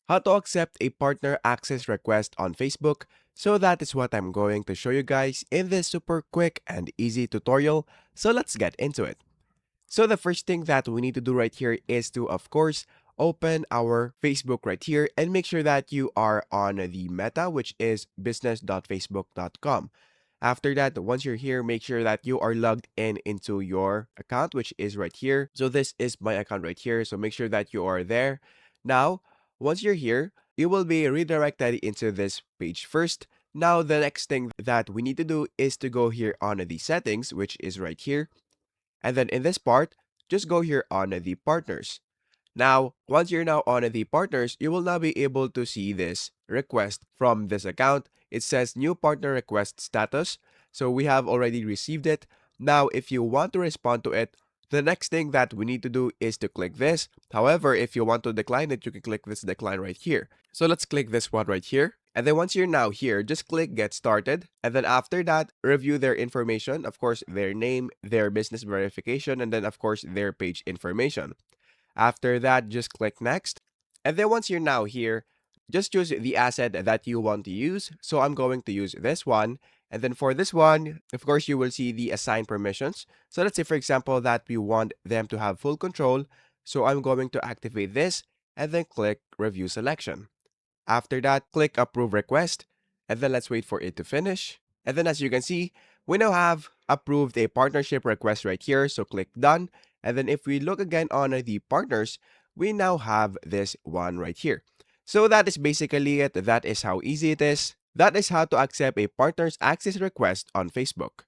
how to accept a partner access request on Facebook. So that is what I'm going to show you guys in this super quick and easy tutorial. So let's get into it. So the first thing that we need to do right here is to, of course, open our Facebook right here and make sure that you are on the Meta, which is business.facebook.com. After that, once you're here, make sure that you are logged in into your account, which is right here. So this is my account right here. So make sure that you are there. Now, once you're here, you will be redirected into this page first. Now, the next thing that we need to do is to go here on the settings, which is right here. And then in this part, just go here on the partners. Now, once you're now on the partners, you will now be able to see this request from this account. It says new partner request status. So we have already received it. Now, if you want to respond to it, the next thing that we need to do is to click this. However, if you want to decline it, you can click this decline right here. So let's click this one right here. And then once you're now here, just click get started. And then after that, review their information, of course, their name, their business verification, and then of course, their page information. After that, just click next. And then once you're now here, just choose the asset that you want to use. So I'm going to use this one. And then for this one, of course, you will see the assign permissions. So let's say, for example, that we want them to have full control. So I'm going to activate this and then click review selection. After that, click approve request. And then let's wait for it to finish. And then as you can see, we now have approved a partnership request right here. So click done. And then if we look again on the partners, we now have this one right here. So that is basically it. That is how easy it is. That is how to accept a partner's access request on Facebook.